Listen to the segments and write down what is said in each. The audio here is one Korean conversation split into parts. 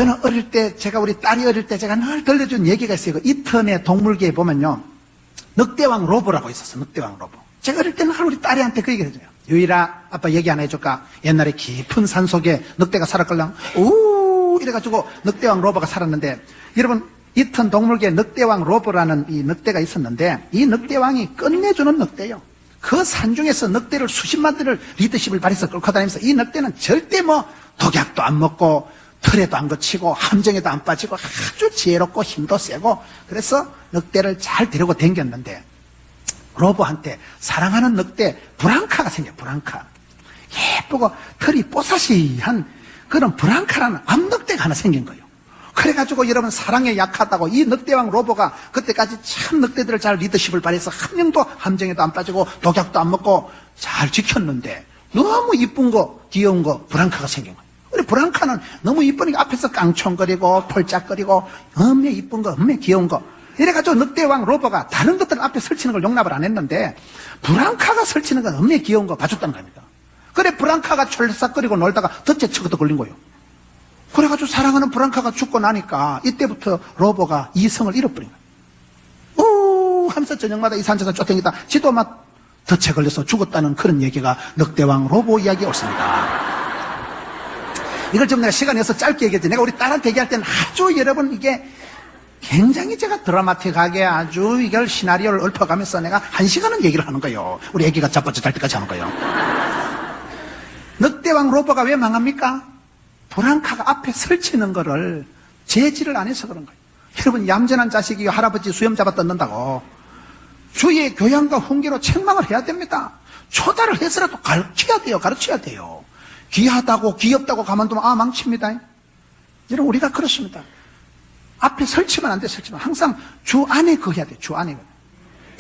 저는 어릴 때, 우리 딸이 어릴 때 제가 늘 들려준 얘기가 있어요. 그 이턴의 동물계에 보면요. 늑대왕 로보라고 있었어, 늑대왕 로보. 제가 어릴 때는 우리 딸이한테 그 얘기를 해줘요. 유일아, 아빠 얘기 하나 해줄까? 옛날에 깊은 산 속에 늑대가 살았걸랑, 이래가지고 늑대왕 로보가 살았는데, 여러분, 이턴 동물계 늑대왕 로보라는 이 늑대가 있었는데, 이 늑대왕이 끝내주는 늑대요. 그 산중에서 늑대를 수십만 대를 리더십을 발휘해서 끌고 다니면서 이 늑대는 절대 독약도 안 먹고, 털에도 안 거치고 함정에도 안 빠지고 아주 지혜롭고 힘도 세고, 그래서 늑대를 잘 데리고 다녔는데 로보한테 사랑하는 늑대 브랑카가 생겨요. 브랑카, 예쁘고 털이 뽀사시한 그런 브랑카라는 암늑대가 하나 생긴 거예요. 그래가지고 여러분, 사랑에 약하다고 이 늑대왕 로보가 그때까지 참 늑대들을 잘 리더십을 발휘해서 한 명도 함정에도 안 빠지고 독약도 안 먹고 잘 지켰는데, 너무 이쁜 거 귀여운 거 브랑카가 생긴 거예요. 우리 브랑카는 너무 이쁘니까 앞에서 깡총거리고 펄짝거리고 엄매 이쁜 거, 엄매 귀여운 거. 이래가지고 늑대왕 로보가 다른 것들은 앞에 설치는 걸 용납을 안 했는데, 브랑카가 설치는 건 엄매 귀여운 거 봐줬다는 겁니다. 그래 브랑카가 철삭거리고 놀다가 덫에 쳐도 걸린 거예요. 그래가지고 사랑하는 브랑카가 죽고 나니까 이때부터 로보가 이성을 잃어버린 거예요. 하면서 저녁마다 이 산에서 쫓겨다니다 지도 막 덫에 걸려서 죽었다는 그런 얘기가 늑대왕 로보 이야기에 옳습니다. 이걸 좀 내가 시간이 없어서 짧게 얘기했지. 내가 우리 딸한테 얘기할 때는 아주 여러분, 이게 굉장히 제가 드라마틱하게 아주 이걸 시나리오를 읊어가면서 내가 1시간은 얘기를 하는 거예요. 우리 애기가 자빠져 잘 때까지 하는 거예요. 늑대왕 로보가 왜 망합니까? 브랑카가 앞에 설치는 거를 제지를 안 해서 그런 거예요. 여러분, 얌전한 자식이 할아버지 수염 잡아 뜯는다고 주의 교양과 훈계로 책망을 해야 됩니다. 초달을 해서라도 가르쳐야 돼요. 귀하다고 귀엽다고 가만두면 망칩니다. 여러분, 우리가 그렇습니다. 앞에 설치면 안 돼. 설치면 항상 주 안에 거해야 돼. 주 안에.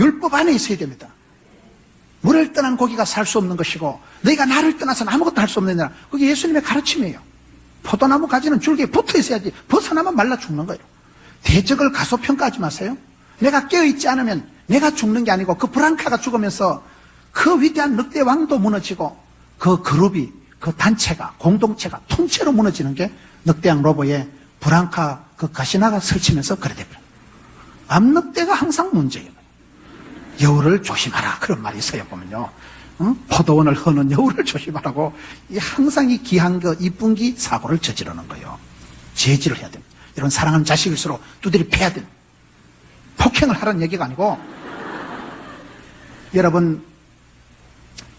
율법 안에 있어야 됩니다. 물을 떠난 고기가 살 수 없는 것이고 너희가 나를 떠나서는 아무것도 할 수 없는 데라. 그게 예수님의 가르침이에요. 포도나무 가지는 줄기에 붙어 있어야지 벗어나면 말라 죽는 거예요. 대적을 가소평가하지 마세요. 내가 깨어있지 않으면 내가 죽는 게 아니고 그 브랑카가 죽으면서 그 위대한 늑대 왕도 무너지고 그 그룹이, 그 단체가, 공동체가 통째로 무너지는 게 늑대왕 로보의 브랑카 그 가시나가 설치면서 그래 돼버려요. 암늑대가 항상 문제예요. 여우를 조심하라, 그런 말이 있어요. 보면요, 포도원을 허는 여우를 조심하라고. 항상 이 귀한 거 이쁜 기 사고를 저지르는 거예요. 제지를 해야 됩니다. 여러분, 사랑하는 자식일수록 두드려 패야 됩니다. 폭행을 하라는 얘기가 아니고, 여러분,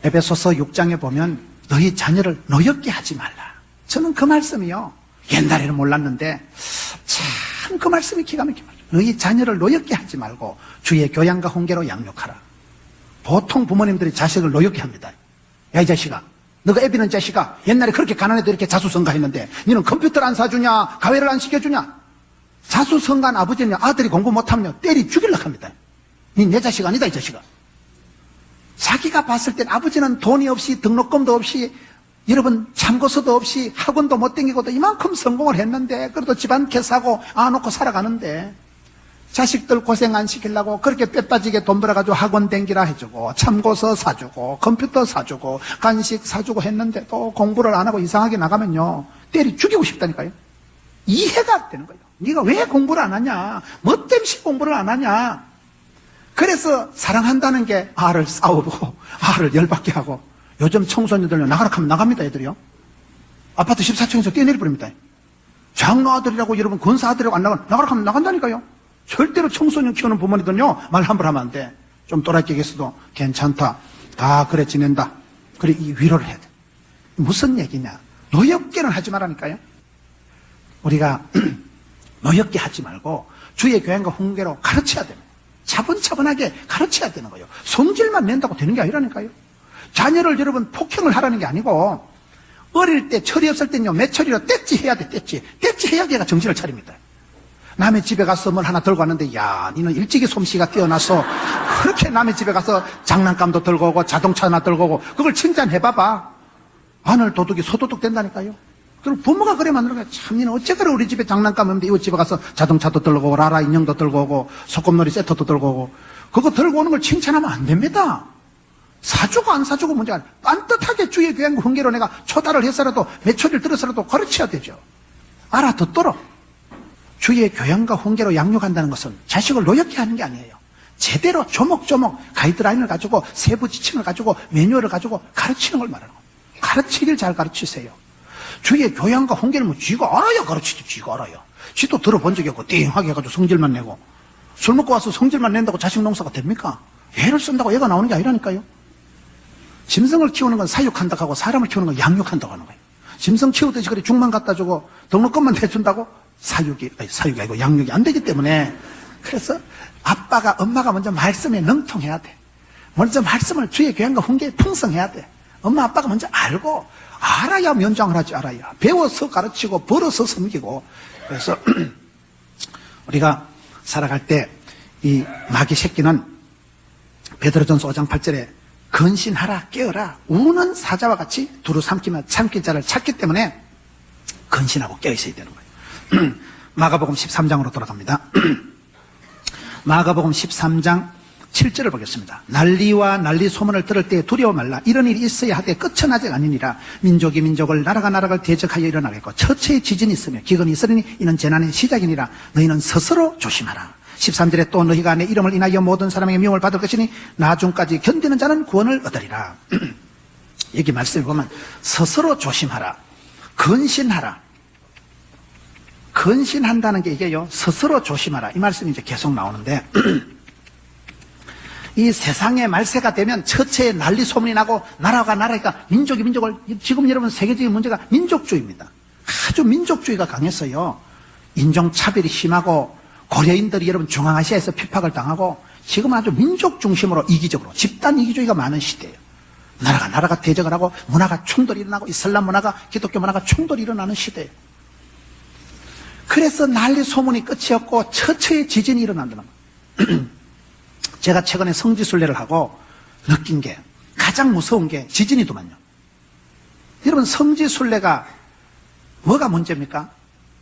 에베소서 6장에 보면 너희 자녀를 노엽게 하지 말라. 저는 그 말씀이요, 옛날에는 몰랐는데 참 그 말씀이 기가 막히게 말이에요. 너희 자녀를 노엽게 하지 말고 주의 교양과 훈계로 양육하라. 보통 부모님들이 자식을 노엽게 합니다. 야, 이 자식아, 너가 애비는 자식아, 옛날에 그렇게 가난해도 이렇게 자수성가했는데 너는 컴퓨터를 안 사주냐, 가회를 안 시켜주냐. 자수성가한 아버지는 아들이 공부 못하면 때리 죽이려고 합니다. 니 내 자식 아니다, 이 자식아. 자기가 봤을 땐 아버지는 돈이 없이 등록금도 없이 여러분 참고서도 없이 학원도 못 다니고도 이만큼 성공을 했는데, 그래도 집안 개사고 안놓고 살아가는데 자식들 고생 안 시키려고 그렇게 빼빠지게 돈 벌어가지고 학원 댕기라 해주고 참고서 사주고 컴퓨터 사주고 간식 사주고 했는데 또 공부를 안 하고 이상하게 나가면요, 때리 죽이고 싶다니까요. 이해가 안 되는 거예요. 네가 왜 공부를 안 하냐, 뭐 때문에 공부를 안 하냐. 그래서 사랑한다는 게 알을 싸우고 알을 열받게 하고. 요즘 청소년들은 나가라 하면 나갑니다, 애들이요. 아파트 14층에서 뛰어내려버립니다. 장로 아들이라고 여러분 권사 아들이라고 안 나가라 하면 나간다니까요. 절대로 청소년 키우는 부모님들은요, 말 함부로 하면 안 돼. 좀 또라이끼겠어도 괜찮다, 그래 지낸다, 그래 이 위로를 해야 돼. 무슨 얘기냐, 노엽게는 하지 말라니까요. 우리가 노엽게 하지 말고 주의 교양과 훈계로 가르쳐야 됩니다. 차분차분하게 가르쳐야 되는 거예요. 성질만 낸다고 되는 게 아니라니까요. 자녀를 여러분 폭행을 하라는 게 아니고, 어릴 때 철이 없을 때는요, 매철이로 떼찌 해야 돼. 떼찌 해야 걔가 정신을 차립니다. 남의 집에 가서 뭘 하나 들고 왔는데, 야, 니는 일찍이 솜씨가 뛰어나서 그렇게 남의 집에 가서 장난감도 들고 오고 자동차 하나 들고 오고, 그걸 칭찬해봐봐. 아늘 도둑이 소도둑 된다니까요. 그럼 부모가 그래 만드는 거야. 참, 니는 어째 그래 우리 집에 장난감 없는데 이웃 집에 가서 자동차도 들고 오고 라라 인형도 들고 오고 소꿉놀이 세트도 들고 오고. 그거 들고 오는 걸 칭찬하면 안 됩니다. 사주고 안 사주고 문제가 아니라 빤듯하게 주의 교양과 훈계로 내가 초달을 해서라도 매초리를 들어서라도 가르쳐야 되죠. 알아듣도록 주의 교양과 훈계로 양육한다는 것은 자식을 노엽게 하는 게 아니에요. 제대로 조목조목 가이드라인을 가지고 세부 지침을 가지고 매뉴얼을 가지고 가르치는 걸 말하는 거예요. 가르치길 잘 가르치세요. 주의 교양과 훈계는 뭐 쥐가 알아야 가르치지, 쥐가 알아요. 쥐도 들어본 적이 없고 띵하게 해가지고 성질만 내고, 술 먹고 와서 성질만 낸다고 자식 농사가 됩니까? 애를 쓴다고 애가 나오는 게 아니라니까요. 짐승을 키우는 건 사육한다고 하고 사람을 키우는 건 양육한다고 하는 거예요. 짐승 키우듯이 그래 죽만 갖다 주고 등록금만 대준다고 사육이 아니고 양육이 안 되기 때문에, 그래서 아빠가 엄마가 먼저 말씀에 능통해야 돼. 먼저 말씀을 주의 교양과 훈계에 풍성해야 돼. 엄마 아빠가 먼저 알고 알아야 면장을 하지, 알아야 배워서 가르치고 벌어서 섬기고. 그래서 우리가 살아갈 때 이 마귀 새끼는 베드로전서 5장 8절에 근신하라, 깨어라, 우는 사자와 같이 두루 삼키며 참길 자를 찾기 때문에 근신하고 깨어 있어야 되는 거예요. 마가복음 13장으로 돌아갑니다. 마가복음 13장 7절을 보겠습니다. 난리와 난리 소문을 들을 때 두려워 말라. 이런 일이 있어야 하되 끝은 아직 아니니라. 민족이 민족을, 나라가 나라를 대적하여 일어나겠고 처처에 지진이 있으며 기근이 있으리니 이는 재난의 시작이니라. 너희는 스스로 조심하라. 13절에 또 너희가 내 이름을 인하여 모든 사람에게 미움을 받을 것이니 나중까지 견디는 자는 구원을 얻으리라. 여기 말씀을 보면 스스로 조심하라, 근신하라. 근신한다는 게 이게요, 스스로 조심하라, 이 말씀이 이제 계속 나오는데, 이 세상의 말세가 되면 처처에 난리 소문이 나고 나라가 나라니까 민족이 민족을, 지금 여러분 세계적인 문제가 민족주의입니다. 아주 민족주의가 강했어요. 인종차별이 심하고 고려인들이 여러분 중앙아시아에서 핍박을 당하고 지금은 아주 민족 중심으로 이기적으로 집단 이기주의가 많은 시대예요. 나라가 대적을 하고 문화가 충돌이 일어나고 이슬람 문화가 기독교 문화가 충돌이 일어나는 시대예요. 그래서 난리 소문이 끝이 없고 처처에 지진이 일어난다는 거예요. 제가 최근에 성지순례를 하고 느낀 게, 가장 무서운 게 지진이더만요. 여러분 성지순례가 뭐가 문제입니까?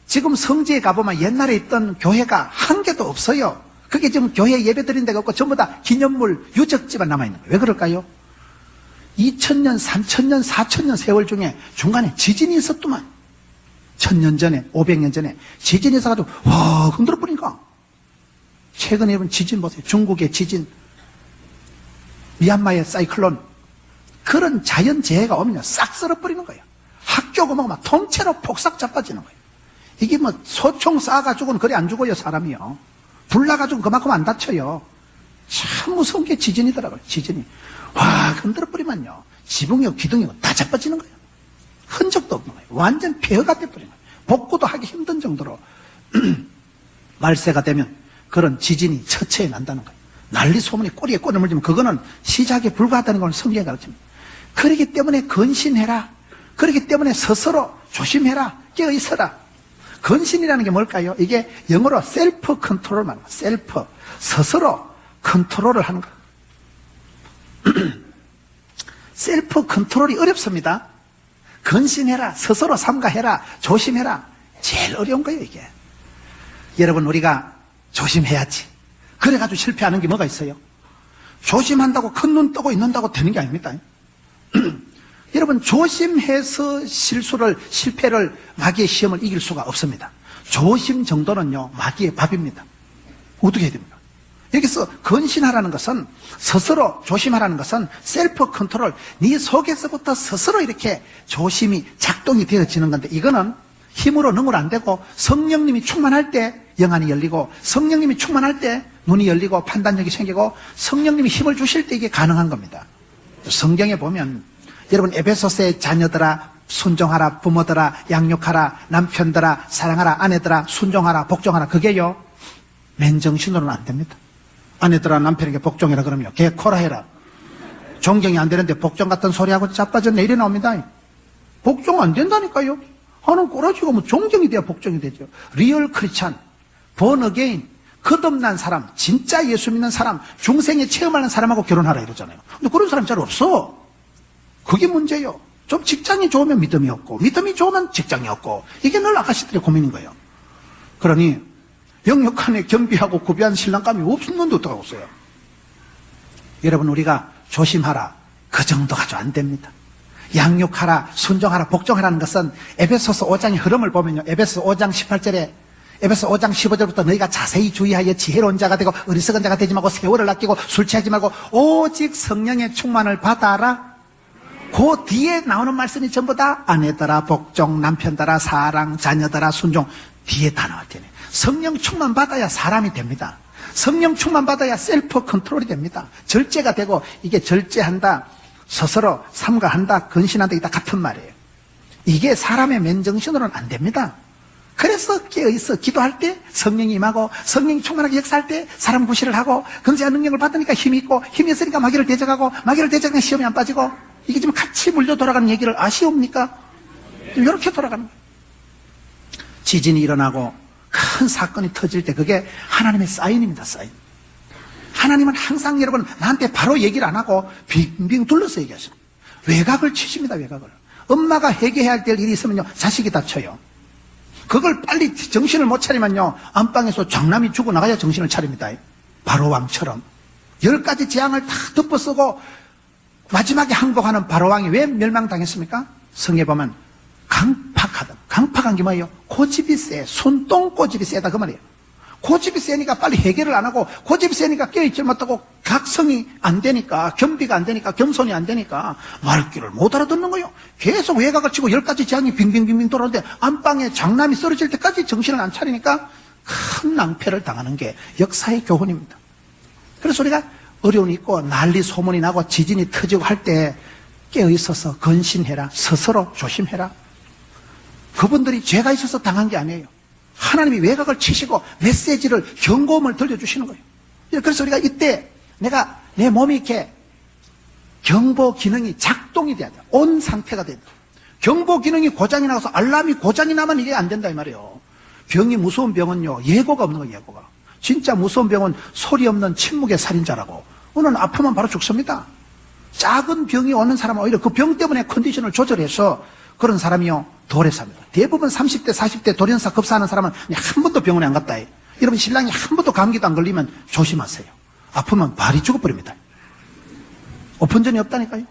지금 성지에 가보면 옛날에 있던 교회가 한 개도 없어요. 그게 지금 교회 예배 드린 데가 없고 전부 다 기념물 유적지만 남아있는 거예요. 왜 그럴까요? 2000년, 3000년, 4000년 세월 중에 중간에 지진이 있었더만. 1000년 전에, 500년 전에 지진이 있어가지고 와 흔들어 버리니까. 최근에 여러분 지진 보세요. 중국의 지진, 미얀마의 사이클론, 그런 자연재해가 오면요 싹 쓸어버리는 거예요. 학교가 막 통째로 폭삭 자빠지는 거예요. 이게 뭐 소총 쏴가지고는 그래 안 죽어요, 사람이요. 불 나가지고 그만큼 안 다쳐요. 참 무서운 게 지진이더라고요. 지진이 와 흔들어버리면요 지붕이고 기둥이고 다 자빠지는 거예요. 흔적도 없는 거예요. 완전 폐허가 돼버리는 거예요. 복구도 하기 힘든 정도로. 말세가 되면 그런 지진이 처처에 난다는 거예요. 난리 소문이 꼬리에 꼬리를 물지면 그거는 시작에 불과하다는 걸 성경에 가르칩니다. 그렇기 때문에 근신해라. 그렇기 때문에 스스로 조심해라. 깨어 있어라. 근신이라는 게 뭘까요? 이게 영어로 셀프 컨트롤 말합니다. 셀프, 스스로 컨트롤을 하는 거예요. 셀프 컨트롤이 어렵습니다. 근신해라, 스스로 삼가해라, 조심해라. 제일 어려운 거예요, 이게. 여러분, 우리가 조심해야지. 그래가지고 실패하는 게 뭐가 있어요? 조심한다고 큰 눈 뜨고 있는다고 되는 게 아닙니다. 여러분, 조심해서 실패를, 마귀의 시험을 이길 수가 없습니다. 조심 정도는요, 마귀의 밥입니다. 어떻게 해야 됩니까? 여기서 근신하라는 것은, 스스로 조심하라는 것은 셀프 컨트롤, 네 속에서부터 스스로 이렇게 조심이 작동이 되어지는 건데, 이거는 힘으로 능으로 안 되고 성령님이 충만할 때 영안이 열리고, 성령님이 충만할 때 눈이 열리고 판단력이 생기고, 성령님이 힘을 주실 때 이게 가능한 겁니다. 성경에 보면 여러분, 에베소서의 자녀들아 순종하라, 부모들아 양육하라, 남편들아 사랑하라, 아내들아 순종하라, 복종하라, 그게요 맨정신으로는 안 됩니다. 아내들아 남편에게 복종해라 그러면요 걔 코라 해라. 존경이 안 되는데 복종 같은 소리하고 자빠졌네 이래 나옵니다. 복종 안 된다니까요. 하는 꼬라지가 뭐 존경이 돼야 복종이 되죠. 리얼 크리스찬, 본 어게인, 거듭난 사람, 진짜 예수 믿는 사람, 중생에 체험하는 사람하고 결혼하라 이러잖아요. 근데 그런 사람 잘 없어. 그게 문제예요. 좀 직장이 좋으면 믿음이 없고, 믿음이 좋으면 직장이 없고, 이게 늘 아가씨들의 고민인 거예요. 그러니 영육간에 겸비하고 구비한 신랑감이 없는데 어떡하겠어요. 여러분, 우리가 조심하라 그 정도 가지고 안 됩니다. 양육하라, 순종하라, 복종하라는 것은 에베소서 5장의 흐름을 보면요. 에베소 5장 18절에 에베소 5장 15절부터 너희가 자세히 주의하여 지혜로운 자가 되고 어리석은 자가 되지 말고 세월을 아끼고 술 취하지 말고 오직 성령의 충만을 받아라. 그 뒤에 나오는 말씀이 전부 다 아내더라, 복종, 남편더라, 사랑, 자녀더라, 순종 뒤에 다 나올 테네. 성령 충만 받아야 사람이 됩니다. 성령 충만 받아야 셀프 컨트롤이 됩니다. 절제가 되고 이게 절제한다, 스스로 삼가한다, 근신한다 이다 같은 말이에요. 이게 사람의 맨정신으로는 안 됩니다. 그래서 깨어있어 기도할 때 성령이 임하고 성령이 충만하게 역사할 때 사람 구실을 하고 근세한 능력을 받으니까 힘이 있고 힘이 있으니까 마귀를 대적하고 마귀를 대적하면 시험이 안 빠지고 이게 지금 같이 물려 돌아가는 얘기를 아시옵니까? 이렇게 돌아가는 거예요. 지진이 일어나고 큰 사건이 터질 때 그게 하나님의 사인입니다. 사인. 하나님은 항상 여러분 나한테 바로 얘기를 안 하고 빙빙 둘러서 얘기하셔요. 외곽을 치십니다. 외곽을. 엄마가 회개해야 될 일이 있으면요 자식이 다쳐요. 그걸 빨리 정신을 못 차리면요 안방에서 장남이 죽어나가야 정신을 차립니다. 바로왕처럼 10가지 재앙을 다 덮어쓰고 마지막에 항복하는 바로왕이 왜 멸망당했습니까? 성에 보면 강팍하다. 강팍한 게 뭐예요? 고집이 세. 손똥 고집이 세다 그 말이에요. 고집이 세니까 빨리 해결을 안 하고 고집이 세니까 깨어있지 못하고 각성이 안 되니까 겸비가 안 되니까 겸손이 안 되니까 말귀를 못 알아듣는 거예요. 계속 외곽을 치고 10가지 재앙이 빙빙빙빙 돌아오는데 안방에 장남이 쓰러질 때까지 정신을 안 차리니까 큰 낭패를 당하는 게 역사의 교훈입니다. 그래서 우리가 어려움이 있고 난리 소문이 나고 지진이 터지고 할 때 깨어있어서 근신해라. 스스로 조심해라. 그분들이 죄가 있어서 당한 게 아니에요. 하나님이 외곽을 치시고 메시지를 경고음을 들려주시는 거예요. 그래서 우리가 이때 내가 내 몸이 이렇게 경보 기능이 작동이 돼야 돼요. 온 상태가 돼야 돼요. 경보 기능이 고장이 나서 알람이 고장이 나면 이게 안 된다 이 말이에요. 병이 무서운 병은요 예고가 없는 거예요. 예고가. 진짜 무서운 병은 소리 없는 침묵의 살인자라고. 오늘 아프면 바로 죽습니다. 작은 병이 오는 사람은 오히려 그 병 때문에 컨디션을 조절해서 그런 사람이요 돌에 삽니다. 대부분 30대 40대 돌연사 급사하는 사람은 그냥 한 번도 병원에 안 갔다 해요. 여러분 신랑이 한 번도 감기도 안 걸리면 조심하세요. 아프면 발이 죽어버립니다. 오픈전이 없다니까요.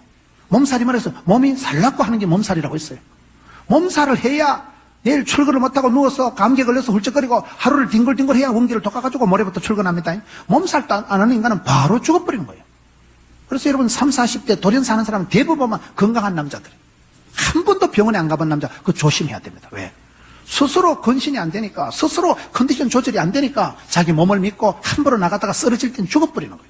몸살이 말해서 몸이 살라고 하는 게 몸살이라고 했어요. 몸살을 해야 내일 출근을 못하고 누워서 감기에 걸려서 훌쩍거리고 하루를 뒹굴뒹굴 해야 원기를 돋아가지고 모레부터 출근합니다. 몸살도 안 하는 인간은 바로 죽어버리는 거예요. 그래서 여러분 30, 40대 돌연사 하는 사람은 대부분 건강한 남자들이에요. 한 번도 병원에 안 가본 남자 그거 조심해야 됩니다. 왜? 스스로 근신이 안 되니까 스스로 컨디션 조절이 안 되니까 자기 몸을 믿고 함부로 나가다가 쓰러질 땐 죽어버리는 거예요.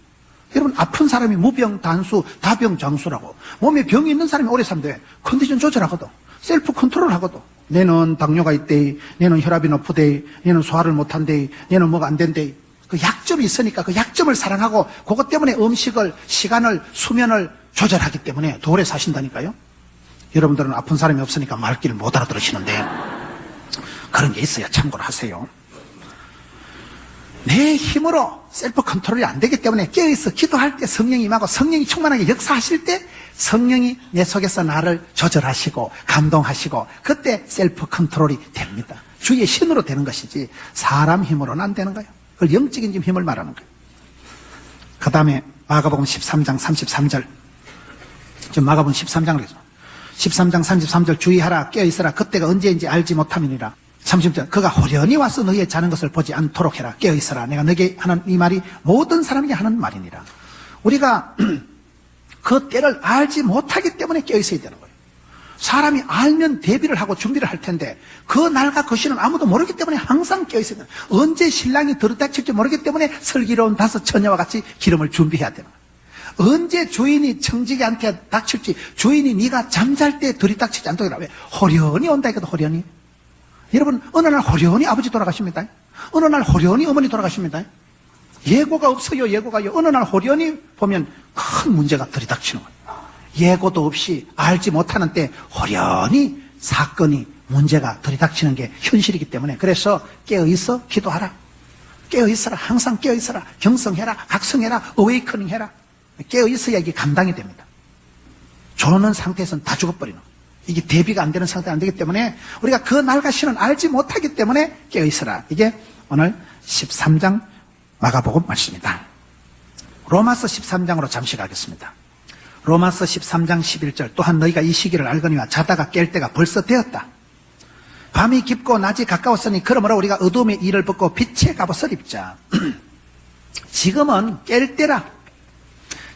여러분 아픈 사람이 무병단수 다병장수라고. 몸에 병이 있는 사람이 오래 산대. 컨디션 조절하거든. 셀프 컨트롤 하거든. 내는 당뇨가 있대, 내는 혈압이 높으대, 내는 소화를 못한대, 내는 뭐가 안 된대. 그 약점이 있으니까 그 약점을 사랑하고 그것 때문에 음식을 시간을 수면을 조절하기 때문에 오래 사신다니까요. 여러분들은 아픈 사람이 없으니까 말귀를 못 알아들으시는데 그런 게 있어야 참고를 하세요. 내 힘으로 셀프 컨트롤이 안 되기 때문에 깨어있어 기도할 때 성령이 임하고 성령이 충만하게 역사하실 때 성령이 내 속에서 나를 조절하시고 감동하시고 그때 셀프 컨트롤이 됩니다. 주의 신으로 되는 것이지 사람 힘으로는 안 되는 거예요. 그걸 영적인 힘을 말하는 거예요. 그 다음에 마가복음 13장 33절 지금 마가복음 13장을 해서 13장 33절 주의하라 깨어있으라 그때가 언제인지 알지 못함이니라. 30절 그가 호련히 와서 너희의 자는 것을 보지 않도록 해라. 깨어있으라 내가 너에게 하는 이 말이 모든 사람에게 하는 말이니라. 우리가 그 때를 알지 못하기 때문에 깨어있어야 되는 거예요. 사람이 알면 대비를 하고 준비를 할 텐데 그 날과 그 시는 아무도 모르기 때문에 항상 깨어있어야 돼요. 언제 신랑이 들이닥칠지 모르기 때문에 슬기로운 5 처녀와 같이 기름을 준비해야 되는 거예요. 언제 주인이 청지기한테 닥칠지 주인이 네가 잠잘 때 들이닥치지 않도록 해라. 왜? 호련히 온다 이거도 호련히. 여러분 어느 날 호련히 아버지 돌아가십니다. 어느 날 호련히 어머니 돌아가십니다. 예고가 없어요. 예고가요. 어느 날 호련히 보면 큰 문제가 들이닥치는 거예요. 예고도 없이 알지 못하는 때 호련히 사건이 문제가 들이닥치는 게 현실이기 때문에 그래서 깨어있어 기도하라. 깨어있어라. 항상 깨어있어라. 경성해라. 각성해라. 어웨이커닝 해라. 깨어있어야 이게 감당이 됩니다. 조는 상태에서는 다 죽어버리는 거예요. 이게 대비가 안 되는 상태가 안 되기 때문에 우리가 그 날과 시는 알지 못하기 때문에 깨어있어라. 이게 오늘 13장 마가복음 말씀입니다. 로마서 13장으로 잠시 가겠습니다. 로마서 13장 11절 또한 너희가 이 시기를 알거니와 자다가 깰 때가 벌써 되었다. 밤이 깊고 낮이 가까웠으니 그러므로 우리가 어둠의 일을 벗고 빛의 갑옷을 입자. 지금은 깰 때라.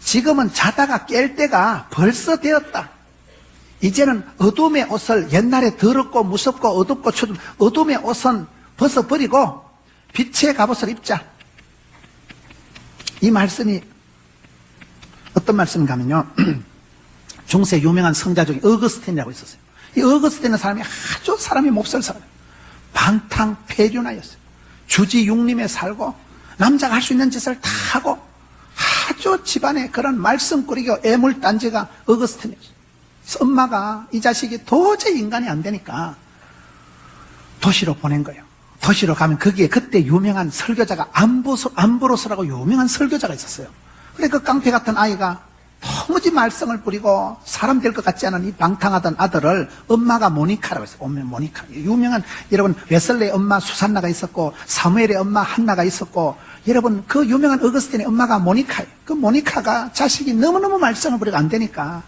지금은 자다가 깰 때가 벌써 되었다. 이제는 어둠의 옷을 옛날에 더럽고 무섭고 어둡고 추운 어둠의 옷은 벗어버리고 빛의 갑옷을 입자. 이 말씀이 어떤 말씀인가 하면요. 중세 유명한 성자 중에 어거스틴이라고 있었어요. 이 어거스틴은 사람이 아주 사람이 몹쓸 사람. 방탕폐륜하였어요. 주지육림에 살고 남자가 할 수 있는 짓을 다 하고 아주 집안에 그런 말썽 꾸리고 애물단지가 어거스틴이었어요. 엄마가 이 자식이 도저히 인간이 안 되니까 도시로 보낸 거예요. 도시로 가면 거기에 그때 유명한 설교자가 암브로스라고 유명한 설교자가 있었어요. 그래 그 깡패 같은 아이가 도무지 말썽을 부리고 사람 될 것 같지 않은 이 방탕하던 아들을 엄마가 모니카라고 했어요. 모니카. 유명한 여러분 웨슬레의 엄마 수산나가 있었고 사무엘의 엄마 한나가 있었고 여러분 그 유명한 어거스틴의 엄마가 모니카예요. 그 모니카가 자식이 너무너무 말썽을 부리고 안 되니까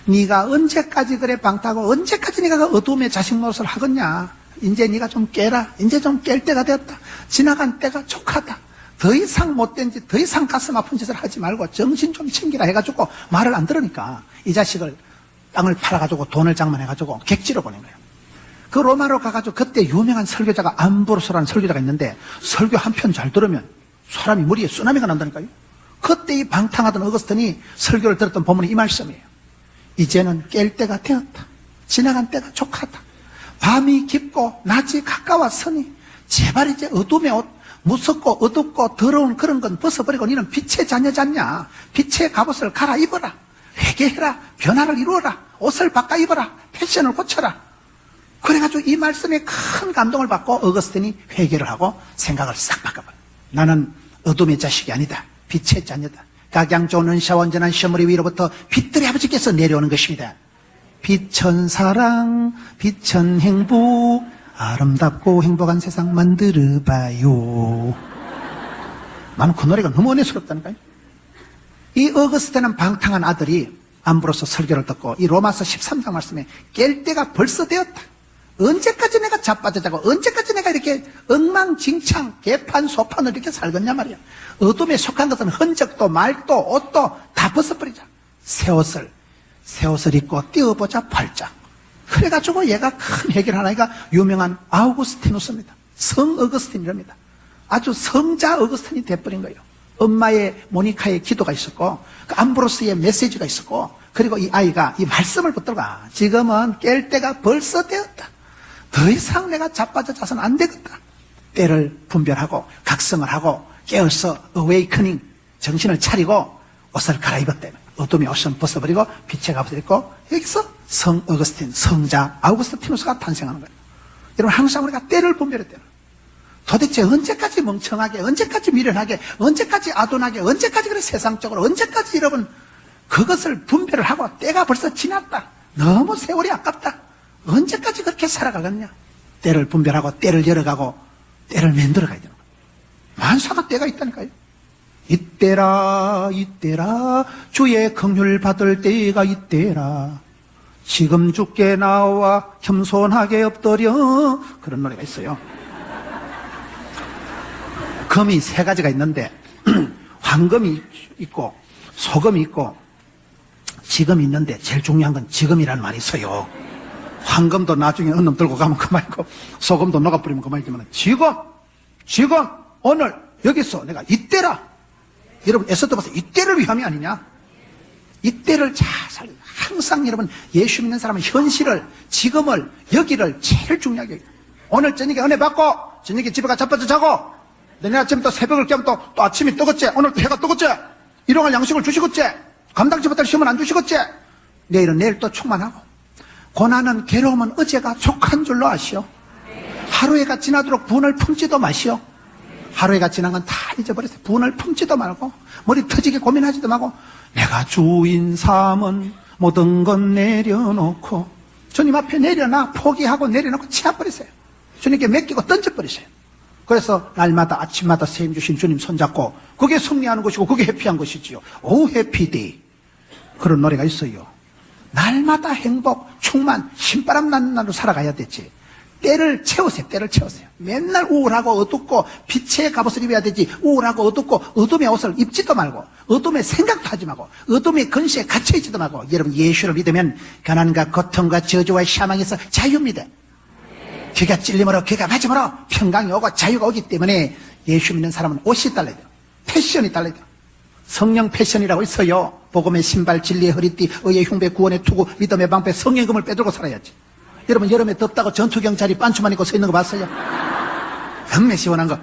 네가 언제까지 그래 방탕하고 언제까지 네가 그 어둠의 자식 노릇을 하겠냐. 이제 네가 좀 깨라. 이제 좀 깰 때가 되었다. 지나간 때가 족하다. 더 이상 못된 짓, 더 이상 가슴 아픈 짓을 하지 말고 정신 좀 챙기라 해가지고 말을 안 들으니까 이 자식을 땅을 팔아가지고 돈을 장만해가지고 객지로 보낸 거예요. 그 로마로 가가지고 그때 유명한 설교자가 암브로스라는 설교자가 있는데 설교 한 편 잘 들으면 사람이 머리에 쓰나미가 난다니까요. 그때 이 방탕하던 어거스틴이 설교를 들었던 본문이 이 말씀이에요. 이제는 깰 때가 되었다. 지나간 때가 족하다. 밤이 깊고 낮이 가까웠으니 제발 이제 어둠의 옷 무섭고 어둡고 더러운 그런 건 벗어버리고 너는 빛의 자녀잖냐. 빛의 갑옷을 갈아입어라. 회개해라. 변화를 이루어라. 옷을 바꿔 입어라. 패션을 고쳐라. 그래가지고 이 말씀에 큰 감동을 받고 어거스틴이 회개를 하고 생각을 싹 바꿔버려. 나는 어둠의 자식이 아니다. 빛의 자녀다. 각양 좋은 은샤와 온전한 시어머니 위로부터 빛들의 아버지께서 내려오는 것입니다. 빛은 사랑, 빛은 행복, 아름답고 행복한 세상 만들어봐요. 나는 그 노래가 너무 은혜스럽다니까요. 이 어거스틴은 방탕한 아들이 암브로스 설교를 듣고 이 로마서 13장 말씀에 깰 때가 벌써 되었다. 언제까지 내가 자빠져 자고 언제까지 내가 이렇게 엉망진창 개판소판을 이렇게 살겠냐 말이야. 어둠에 속한 것은 흔적도 말도 옷도 다 벗어버리자. 새 옷을 입고 띄워보자 팔짝. 그래가지고 얘가 큰 해결하나이가 유명한 아우구스티누스입니다. 성 어거스틴이랍니다. 아주 성자 어거스틴이 돼버린 거예요. 엄마의 모니카의 기도가 있었고 그 암브로스의 메시지가 있었고 그리고 이 아이가 이 말씀을 붙들어가 지금은 깰 때가 벌써 되었다. 더 이상 내가 자빠져 자서는 안 되겠다. 때를 분별하고 각성을 하고 깨어서 어웨이커닝 정신을 차리고 옷을 갈아입었대. 어둠의 옷은 벗어버리고 빛의 갑옷을 입고 여기서 성 어거스틴, 성자 아우구스티누스가 탄생하는 거예요. 여러분 항상 우리가 때를 분별해야 돼요. 도대체 언제까지 멍청하게, 언제까지 미련하게, 언제까지 아둔하게, 언제까지 그래 세상적으로, 언제까지 여러분 그것을 분별을 하고 때가 벌써 지났다. 너무 세월이 아깝다. 언제까지 그렇게 살아가겠냐. 때를 분별하고 때를 열어가고 때를 만들어가야 되는 거예요. 만사가 때가 있다니까요. 이때라 이때라 주의 긍휼 받을 때가 이때라 지금 주께 나와 겸손하게 엎드려 그런 노래가 있어요. 금이 세 가지가 있는데 황금이 있고 소금이 있고 지금이 있는데 제일 중요한 건 지금이라는 말이 있어요. 황금도 나중에 어느 놈 들고 가면 그만이고 소금도 녹아버리면 그만이지만 지금 오늘 여기서 내가 이때라. 여러분 에스더 봐서 이때를 위함이 아니냐. 이때를 잘 살려. 항상 여러분 예수 믿는 사람은 현실을 지금을 여기를 제일 중요하게 오늘 저녁에 은혜 받고 저녁에 집에 가 자빠져 자고 내일 아침에 또 새벽을 깨면 또 아침이 뜨겁지 오늘 또 해가 뜨겁지 일용할 양식을 주시겠지 감당치 못할 시험은 안 주시겠지 내일은 내일 또 충만하고 고난은 괴로움은 어제가 족한 줄로 아시오. 하루에가 지나도록 분을 품지도 마시오. 하루에가 지난 건 다 잊어버렸어요. 분을 품지도 말고 머리 터지게 고민하지도 말고 내가 주인 삼은 모든 건 내려놓고 주님 앞에 내려놔 포기하고 내려놓고 치워버리세요. 주님께 맡기고 던져버리세요. 그래서 날마다 아침마다 세임 주신 주님 손잡고 그게 승리하는 것이고 그게 해피한 것이지요. 오 해피데이. 그런 노래가 있어요. 날마다 행복, 충만, 신바람 나는 날로 살아가야 되지. 때를 채우세요. 때를 채우세요. 맨날 우울하고 어둡고 빛의 갑옷을 입어야 되지. 우울하고 어둡고 어둠의 옷을 입지도 말고 어둠의 생각도 하지 말고 어둠의 근시에 갇혀있지도 말고 여러분 예수를 믿으면 가난과 고통과 저주와 사망에서 자유입니다. 귀가 찔림으로 귀가 맞음으로 평강이 오고 자유가 오기 때문에 예수 믿는 사람은 옷이 달라야 돼요. 패션이 달라야 돼요. 성령 패션이라고 있어요. 복음의 신발, 진리의 허리띠, 의의 흉배, 구원의 투구, 믿음의 방패, 성령의 금을 빼들고 살아야지. 여러분 여름에 덥다고 전투경찰이 반추만 입고 서 있는 거 봤어요? 정말 시원한 거.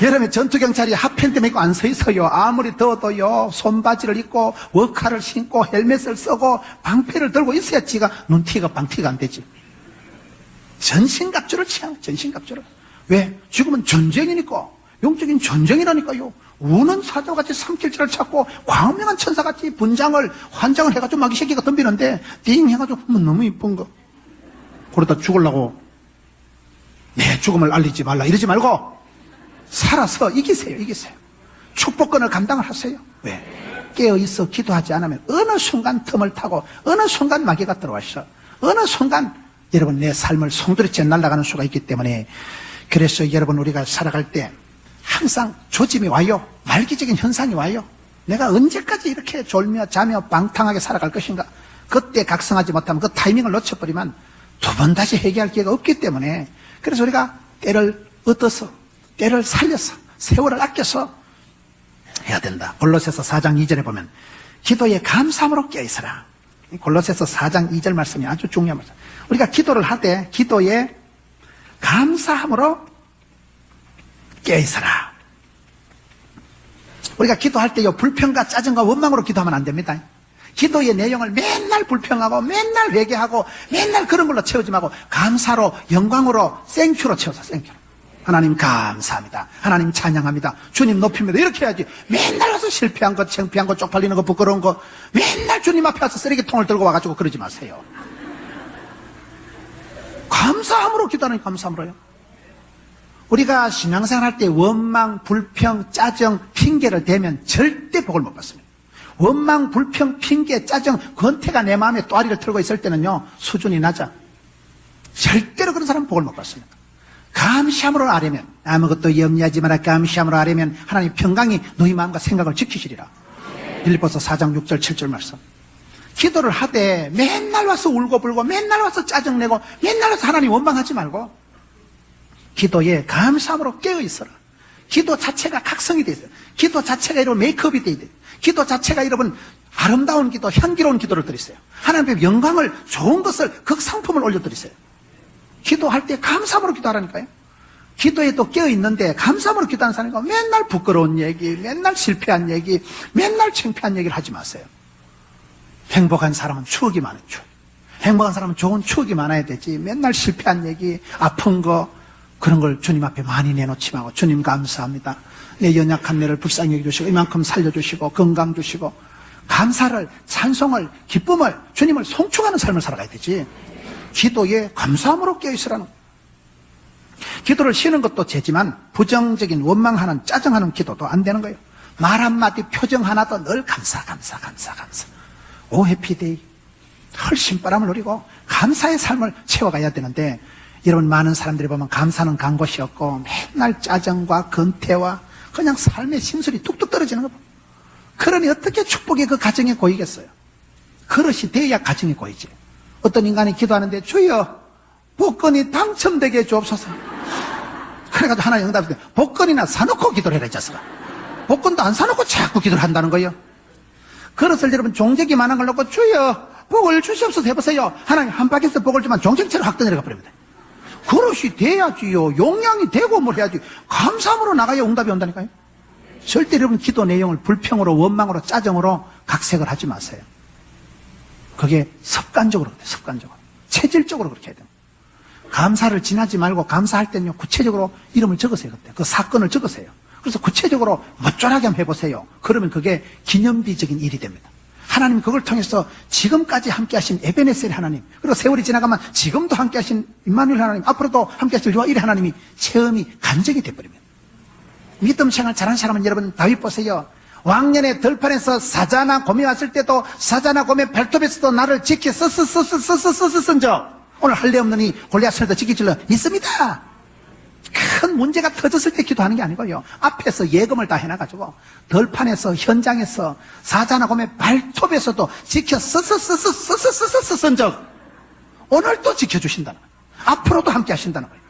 여름에 전투경찰이 핫팬츠 입고 안 서 있어요. 아무리 더워도요. 손바지를 입고 워카를 신고 헬멧을 쓰고 방패를 들고 있어야 지가 눈티가 방티가 안 되지. 전신갑주를 취하는 전신갑주를. 왜? 지금은 전쟁이니까. 영적인 전쟁이라니까요. 우는 사자같이 삼킬지를 찾고 광명한 천사같이 분장을 환장을 해가지고 막 이 새끼가 덤비는데 띵 해가지고 너무 이쁜 거. 그러다 죽으려고 내 죽음을 알리지 말라 이러지 말고 살아서 이기세요. 이기세요. 축복권을 감당을 하세요. 왜? 깨어있어 기도하지 않으면 어느 순간 틈을 타고 어느 순간 마귀가 들어와서 어느 순간 여러분 내 삶을 송두리째 날아가는 수가 있기 때문에 그래서 여러분 우리가 살아갈 때 항상 조짐이 와요. 말기적인 현상이 와요. 내가 언제까지 이렇게 졸며 자며 방탕하게 살아갈 것인가. 그때 각성하지 못하면 그 타이밍을 놓쳐버리면 두 번 다시 회개할 기회가 없기 때문에 그래서 우리가 때를 얻어서 때를 살려서 세월을 아껴서 해야 된다. 골로새서 4장 2절에 보면 기도에 감사함으로 깨어있어라. 골로새서 4장 2절 말씀이 아주 중요한 말씀. 우리가 기도를 하되 기도에 감사함으로 깨어있어라. 우리가 기도할 때요 불평과 짜증과 원망으로 기도하면 안 됩니다. 기도의 내용을 맨날 불평하고 맨날 회개하고 맨날 그런 걸로 채우지 말고 감사로 영광으로 땡큐로 채워서 땡큐로. 하나님 감사합니다. 하나님 찬양합니다. 주님 높입니다. 이렇게 해야지. 맨날 와서 실패한 거 창피한 거 쪽팔리는 거 부끄러운 거 맨날 주님 앞에 와서 쓰레기통을 들고 와가지고 그러지 마세요. 감사함으로 기도하는 감사함으로요. 우리가 신앙생활 할 때 원망, 불평, 짜증, 핑계를 대면 절대 복을 못 받습니다. 원망, 불평, 핑계, 짜증, 권태가 내 마음에 또아리를 틀고 있을 때는요 수준이 낮아. 절대로 그런 사람은 복을 못 받습니다. 감시함으로 아뢰면 아무것도 염려하지 마라. 감시함으로 아뢰면 하나님 평강이 너희 마음과 생각을 지키시리라. 빌립보서 4장 6절 7절 말씀. 기도를 하되 맨날 와서 울고불고 맨날 와서 짜증내고 맨날 와서 하나님 원망하지 말고 기도에 감사함으로 깨어있어라. 기도 자체가 각성이 돼 있어요. 기도 자체가 여러분 메이크업이 돼 있어요. 기도 자체가 여러분 아름다운 기도, 향기로운 기도를 드리세요. 하나님의 영광을, 좋은 것을, 극상품을 올려드리세요. 기도할 때 감사함으로 기도하라니까요. 기도에 또 깨어있는데 감사함으로 기도하는 사람이고 맨날 부끄러운 얘기, 맨날 실패한 얘기, 맨날 창피한 얘기를 하지 마세요. 행복한 사람은 추억이 많아요. 추억. 행복한 사람은 좋은 추억이 많아야 되지. 맨날 실패한 얘기, 아픈 거 그런 걸 주님 앞에 많이 내놓지 말고 주님 감사합니다. 내 연약한 내를 불쌍히 여겨주시고 이만큼 살려주시고 건강 주시고 감사를, 찬송을, 기쁨을, 주님을 송축하는 삶을 살아가야 되지. 기도에 감사함으로 깨어있으라는 거예요. 기도를 쉬는 것도 죄지만 부정적인 원망하는 짜증하는 기도도 안 되는 거예요. 말 한마디 표정 하나도 늘 감사. 오 해피데이. 훨씬 바람을 누리고 감사의 삶을 채워가야 되는데 여러분 많은 사람들이 보면 감사는 간 곳이 없고 맨날 짜증과 근태와 그냥 삶의 심술이 뚝뚝 떨어지는 거. 그러니 어떻게 축복이 그 가정에 고이겠어요? 그릇이 돼야 가정이 고이지. 어떤 인간이 기도하는데 주여 복권이 당첨되게 주옵소서. 그래가지고 하나님 응답해. 복권이나 사놓고 기도를 해라 이 자식아. 복권도 안 사놓고 자꾸 기도를 한다는 거예요. 그릇을 여러분 종적이 많은 걸 놓고 주여 복을 주시옵소서 해보세요. 하나님 한 바퀴에서 복을 주면 종적체로 확 떠내려가 버립니다. 그릇이 돼야지요. 용량이 되고 뭘 해야지. 감사함으로 나가야 응답이 온다니까요. 절대 여러분 기도 내용을 불평으로 원망으로 짜증으로 각색을 하지 마세요. 그게 습관적으로 그래요. 습관적으로. 체질적으로 그렇게 해야 돼요. 감사를 지나지 말고 감사할 때는요 구체적으로 이름을 적으세요. 그때 그 사건을 적으세요. 그래서 구체적으로 멋졸하게 한번 해보세요. 그러면 그게 기념비적인 일이 됩니다. 하나님 그걸 통해서 지금까지 함께 하신 에베네셀 하나님, 그리고 세월이 지나가면 지금도 함께 하신 임마누엘 하나님, 앞으로도 함께 하실 유아 일의 하나님이 체험이 간증이 돼버립니다. 믿음 생활 잘하는 사람은 여러분 다윗 보세요. 왕년에 들판에서 사자나 곰이 왔을 때도 사자나 곰의 발톱에서도 나를 지켜 쓴적 오늘 할례 없는 이 골리앗을 지킬 줄로 믿습니다. 큰 문제가 터졌을 때 기도하는 게 아니고요. 앞에서 예금을 다 해놔가지고 들판에서 현장에서 사자나 곰의 발톱에서도 지켜 쓴적 오늘 또 지켜주신다는 거예요. 앞으로도 함께 하신다는 거예요.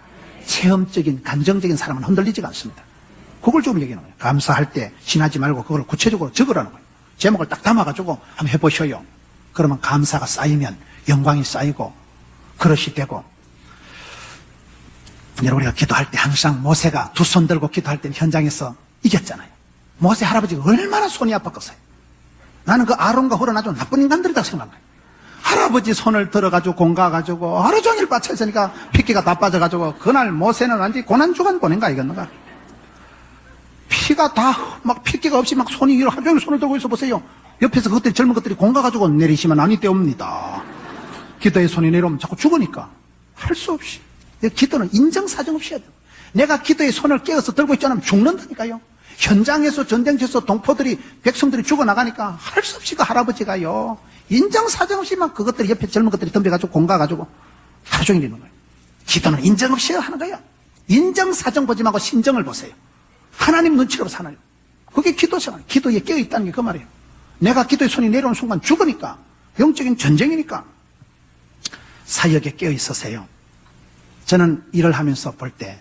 체험적인 감정적인 사람은 흔들리지가 않습니다. 그걸 좀 얘기하는 거예요. 감사할 때 신하지 말고 그걸 구체적으로 적으라는 거예요. 제목을 딱 담아가지고 한번 해보셔요. 그러면 감사가 쌓이면 영광이 쌓이고 그릇이 되고. 여러분, 우리가 기도할 때 항상 모세가 두 손 들고 기도할 때 현장에서 이겼잖아요. 모세 할아버지가 얼마나 손이 아팠겠어요. 나는 그 아론과 홀은 아주 나쁜 인간들이다 생각한 거예요. 할아버지 손을 들어가지고 공가가지고 하루 종일 빠져 있으니까 핏기가 다 빠져가지고 그날 모세는 완전히 고난주간 보낸 거 아니겠는가? 피가 다 막 핏기가 없이 막 손이 하루 종일 손을 들고 있어 보세요. 옆에서 그것들이 젊은 것들이 공가가지고 내리시면 아니 때옵니다. 기도에 손이 내려오면 자꾸 죽으니까 할 수 없이. 기도는 인정사정 없이 해야 돼요. 내가 기도에 손을 깨어서 들고 있지 않으면 죽는다니까요. 현장에서 전쟁터에서 동포들이 백성들이 죽어나가니까 할 수 없이 그 할아버지가요 인정사정 없이 막 그것들이 옆에 젊은 것들이 덤벼가지고 공가가지고 하루 종일 있는 거예요. 기도는 인정 없이 하는 거예요. 인정사정 보지 말고 심정을 보세요. 하나님 눈치로 사나요. 그게 기도생활. 기도에 깨어있다는 게 그 말이에요. 내가 기도에 손이 내려오는 순간 죽으니까 영적인 전쟁이니까 사역에 깨어있으세요. 저는 일을 하면서 볼 때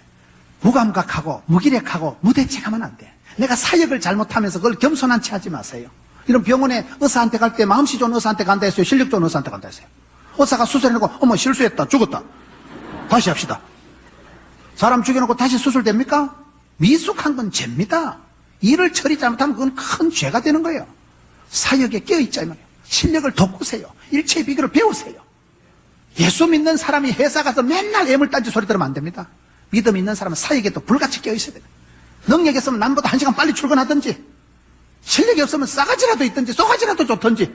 무감각하고 무기력하고 무대책하면 안 돼. 내가 사역을 잘못하면서 그걸 겸손한 채 하지 마세요. 이런 병원에 의사한테 갈 때 마음씨 좋은 의사한테 간다 했어요? 실력 좋은 의사한테 간다 했어요? 의사가 수술해놓고 어머 실수했다 죽었다 다시 합시다. 사람 죽여놓고 다시 수술됩니까? 미숙한 건 죄입니다. 일을 처리 잘못하면 그건 큰 죄가 되는 거예요. 사역에 깨어있자 이 말이에요. 실력을 돋구세요. 일체의 비결을 배우세요. 예수 믿는 사람이 회사 가서 맨날 애물단지 소리 들으면 안 됩니다. 믿음 있는 사람은 사역에 또 불같이 깨어있어야 돼요. 능력이 있으면 남보다 1시간 빨리 출근하든지 실력이 없으면 싸가지라도 있든지 쏘가지라도 좋든지.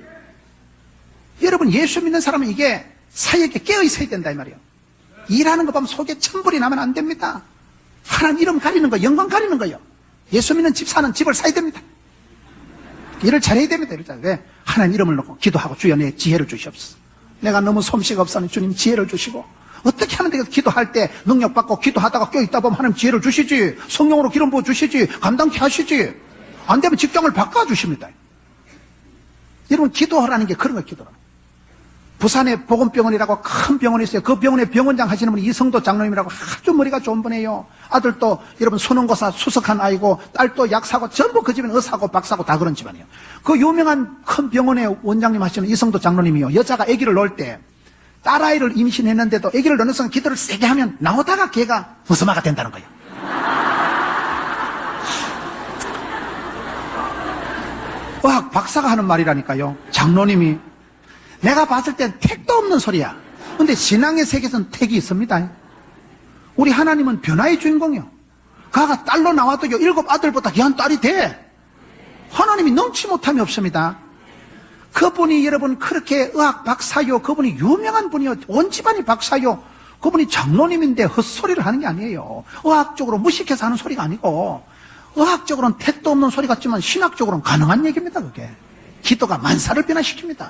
여러분, 예수 믿는 사람은 이게 사역에 깨어있어야 된다 이 말이에요. 일하는 거 보면 속에 천불이 나면 안 됩니다. 하나님 이름 가리는 거, 영광 가리는 거예요. 예수 믿는 집 사는 집을 사야 됩니다. 일을 잘해야 됩니다. 이러잖아요. 왜? 하나님 이름을 놓고 기도하고 주여 내 지혜를 주시옵소서. 내가 너무 솜씨가 없으니 주님 지혜를 주시고. 어떻게 하면 되겠어? 기도할 때 능력받고 기도하다가 껴있다 보면 하나님 지혜를 주시지. 성령으로 기름 부어 주시지. 감당케 하시지. 안 되면 직장을 바꿔주십니다. 여러분, 기도하라는 게 그런 거예요. 기도라는. 부산에 보건병원이라고 큰 병원이 있어요. 그 병원에 병원장 하시는 분이 이성도 장로님이라고 아주 머리가 좋은 분이에요. 아들도 여러분 수능고사 수석한 아이고, 딸도 약사고, 전부 그 집은 의사고 박사고 다 그런 집안이에요. 그 유명한 큰 병원의 원장님 하시는 이성도 장로님이요. 여자가 아기를 낳을 때 딸아이를 임신했는데도 아기를 낳는 순간 기도를 세게 하면 나오다가 걔가 무서마가 된다는 거예요. 의학 박사가 하는 말이라니까요. 장로님이. 내가 봤을 땐 택도 없는 소리야. 근데 신앙의 세계에서는 택이 있습니다. 우리 하나님은 변화의 주인공이요. 그가 딸로 나와도요 7 아들보다 귀한 딸이 돼. 하나님이 넘치 못함이 없습니다. 그분이 여러분 그렇게 의학 박사요, 그분이 유명한 분이요, 온 집안이 박사요, 그분이 장로님인데 헛소리를 하는 게 아니에요. 의학적으로 무식해서 하는 소리가 아니고, 의학적으로는 택도 없는 소리 같지만 신학적으로는 가능한 얘기입니다. 그게 기도가 만사를 변화시킵니다.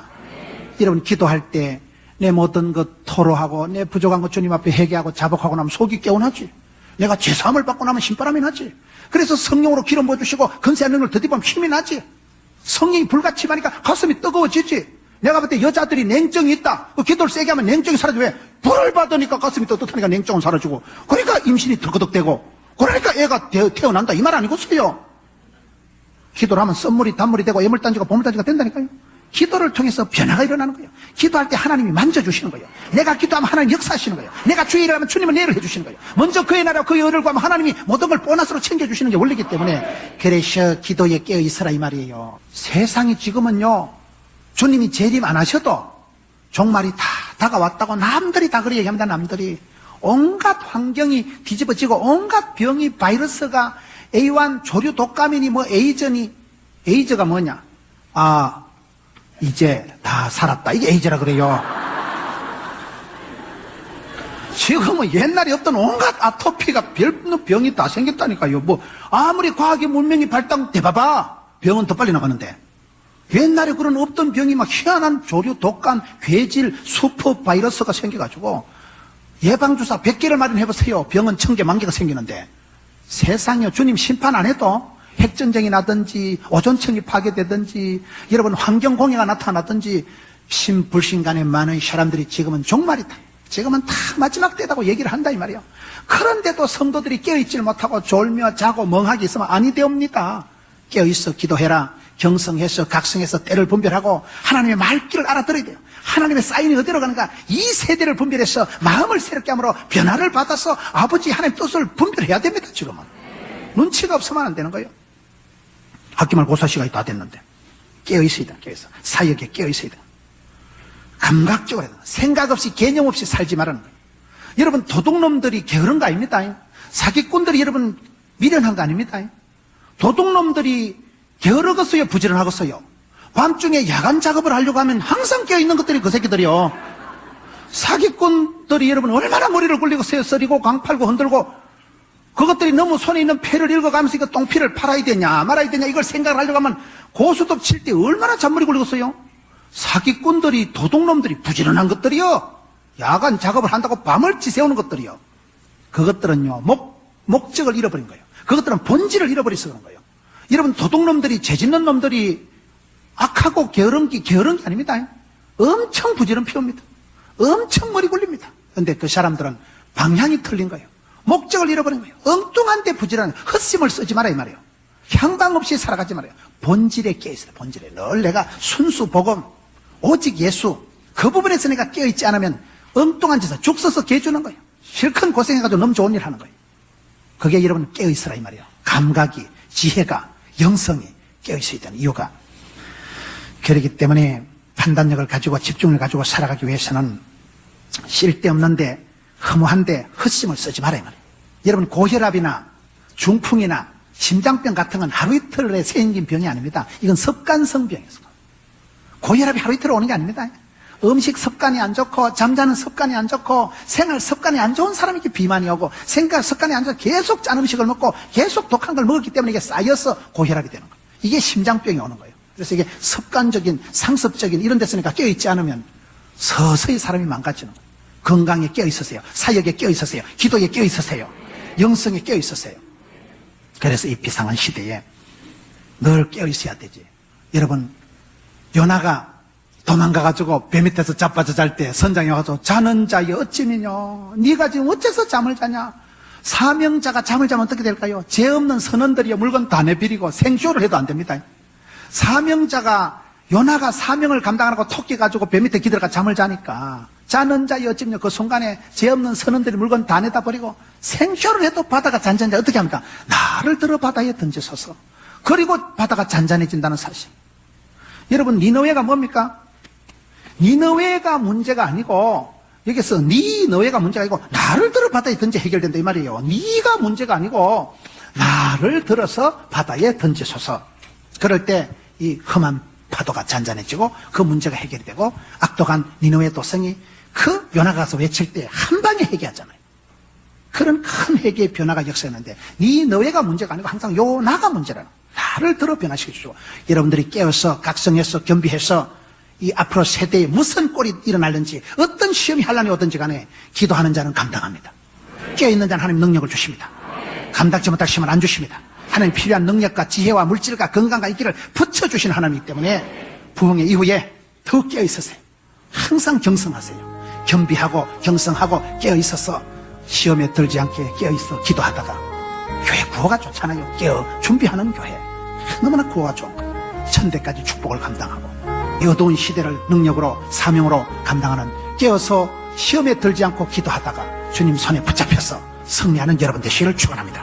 여러분, 기도할 때 내 모든 것 토로하고 내 부족한 것 주님 앞에 회개하고 자복하고 나면 속이 개운하지. 내가 죄사함을 받고 나면 신바람이 나지. 그래서 성령으로 기름 부어주시고 근세한 능력을 더디보면 힘이 나지. 성령이 불같이 임하니까 가슴이 뜨거워지지. 내가 볼 때 여자들이 냉정이 있다. 그 기도를 세게 하면 냉정이 사라져. 왜? 불을 받으니까 가슴이 뜨뜻하니까 냉정은 사라지고, 그러니까 임신이 덜거덕대고, 그러니까 애가 태어난다 이 말 아니겠어요? 기도를 하면 썸물이 단물이 되고 애물단지가 보물단지가 된다니까요. 기도를 통해서 변화가 일어나는 거예요. 기도할 때 하나님이 만져주시는 거예요. 내가 기도하면 하나님 역사하시는 거예요. 내가 주의 일을 하면 주님은 내 일을 해주시는 거예요. 먼저 그의 나라와 그의 의를 구하면 하나님이 모든 걸 보너스로 챙겨주시는 게 원리이기 때문에, 그래서 기도에 깨어있으라 이 말이에요. 세상이 지금은요 주님이 재림 안 하셔도 종말이 다 다가왔다고 남들이 다 그렇게 얘기합니다. 남들이 온갖 환경이 뒤집어지고 온갖 병이 바이러스가 A1 조류 독감이니 뭐 에이즈가 뭐냐, 이제 다 살았다, 이게 에이즈라 그래요. 지금은 옛날에 없던 온갖 아토피가 별 병이 다 생겼다니까요. 뭐 아무리 과학의 문명이 발달돼봐봐, 병은 더 빨리 나가는데. 옛날에 그런 없던 병이 막 희한한 조류, 독감, 괴질, 수퍼 바이러스가 생겨가지고 예방주사 100개를 마련해보세요. 병은 1000개, 10,000개가 생기는데. 세상에 주님 심판 안 해도 핵전쟁이 나든지 오존층이 파괴되든지 여러분 환경공해가 나타나든지 신불신간에 많은 사람들이 지금은 종말이다. 지금은 다 마지막 때다고 얘기를 한다 이 말이에요. 그런데도 성도들이 깨어있지를 못하고 졸며 자고 멍하게 있으면 아니 되옵니다. 깨어있어 기도해라. 경성해서 각성해서 때를 분별하고 하나님의 말귀를 알아들어야 돼요. 하나님의 사인이 어디로 가는가? 이 세대를 분별해서 마음을 새롭게 함으로 변화를 받아서 아버지 하나님의 뜻을 분별해야 됩니다. 지금은 눈치가 없으면 안 되는 거예요. 학기말 고사 시간이 다 됐는데 깨어있어야 돼. 깨어있어. 사역에 깨어있어야 돼. 감각적으로 생각 없이 개념 없이 살지 말라는 거예요. 여러분 도둑놈들이 게으른 거 아닙니다. 사기꾼들이 여러분 미련한 거 아닙니다. 도둑놈들이 게으르겠어요? 부지런하겠어요? 밤중에 야간 작업을 하려고 하면 항상 깨어있는 것들이 그 새끼들이요. 사기꾼들이 여러분 얼마나 머리를 굴리고 쇠서리고 강팔고 흔들고 그것들이 너무 손에 있는 패를 읽어가면서 이거 똥피를 팔아야 되냐 말아야 되냐 이걸 생각을 하려고 하면 고수톱 칠 때 얼마나 잔머리 굴리겠어요? 사기꾼들이 도둑놈들이 부지런한 것들이요. 야간 작업을 한다고 밤을 지새우는 것들이요. 그것들은요 목적을 잃어버린 거예요. 그것들은 본질을 잃어버려서 그런 거예요. 여러분 도둑놈들이 죄짓는 놈들이 악하고 게으른 게 아닙니다. 엄청 부지런 피웁니다. 엄청 머리 굴립니다. 그런데 그 사람들은 방향이 틀린 거예요. 목적을 잃어버린 거예요. 엉뚱한데 부지런한 헛심을 쓰지 마라 이 말이에요. 향방 없이 살아가지 말아요. 본질에 깨어있어요. 본질에 늘 내가 순수 복음 오직 예수 그 부분에서 내가 깨어있지 않으면 엉뚱한 짓을 죽 써서 개주는 거예요. 실컷 고생해가지고 너무 좋은 일 하는 거예요. 그게 여러분 깨어있으라 이 말이에요. 감각이 지혜가 영성이 깨어있어야 되는 이유가 그렇기 때문에 판단력을 가지고 집중을 가지고 살아가기 위해서는 쓸데없는데 허무한데 헛심을 쓰지 말아야 말이에요. 여러분 고혈압이나 중풍이나 심장병 같은 건 하루 이틀에 생긴 병이 아닙니다. 이건 습관성 병이에요. 고혈압이 하루 이틀 오는 게 아닙니다. 음식 습관이 안 좋고 잠자는 습관이 안 좋고 생활 습관이 안 좋은 사람이 비만이 오고 생각 습관이 안 좋고 계속 짠 음식을 먹고 계속 독한 걸 먹었기 때문에 이게 쌓여서 고혈압이 되는 거예요. 이게 심장병이 오는 거예요. 그래서 이게 습관적인 상습적인 이런 데서니까 깨어있지 않으면 서서히 사람이 망가지는 거예요. 건강에 깨어있으세요. 사역에 깨어있으세요. 기도에 깨어있으세요. 영성에 깨어있으세요. 그래서 이 비상한 시대에 늘 깨어있어야 되지. 여러분 요나가 도망가가지고 배 밑에서 자빠져 잘 때 선장이 와가지고 자는 자여 어찌미뇨 네가 지금 어째서 잠을 자냐. 사명자가 잠을 자면 어떻게 될까요? 죄 없는 선원들이요 물건 다 내비리고 생쇼를 해도 안 됩니다. 사명자가 요나가 사명을 감당하고 토끼 가지고 배 밑에 기들어가 잠을 자니까 자는 자여 어찌미뇨 그 순간에 죄 없는 선원들이 물건 다 내다 버리고 생쇼를 해도 바다가 잔잔해. 어떻게 합니까? 나를 들어 바다에 던지소서. 그리고 바다가 잔잔해진다는 사실. 여러분 니느웨가 뭡니까? 니느웨가 문제가 아니고 여기서 니느웨가 문제가 아니고 나를 들어 바다에 던져 해결된다 이 말이에요. 니가 문제가 아니고 나를 들어서 바다에 던지소서. 그럴 때 이 험한 파도가 잔잔해지고 그 문제가 해결이 되고 악독한 니느웨 도성이 그 요나가 가서 외칠 때 한 방에 해결하잖아요. 그런 큰 회개의 변화가 역사했는데 니느웨가 문제가 아니고 항상 요나가 문제라는 거예요. 나를 들어 변화시켜 주시고 여러분들이 깨어서 각성해서 겸비해서 이 앞으로 세대에 무슨 꼴이 일어날는지 어떤 시험이 환란이 오든지 간에 기도하는 자는 감당합니다. 깨어있는 자는 하나님 능력을 주십니다. 감당치 못할 시험을 안 주십니다. 하나님 필요한 능력과 지혜와 물질과 건강과 인기를 붙여주시는 하나님이기 때문에 부흥의 이후에 더 깨어있으세요. 항상 경성하세요. 겸비하고 경성하고 깨어있어서 시험에 들지 않게 깨어있어 기도하다가 교회 구호가 좋잖아요. 깨어 준비하는 교회 너무나 구호가 좋은 거예요. 천대까지 축복을 감당하고 이 어두운 시대를 능력으로 사명으로 감당하는 깨어서 시험에 들지 않고 기도하다가 주님 손에 붙잡혀서 승리하는 여러분 되시기를 축원합니다.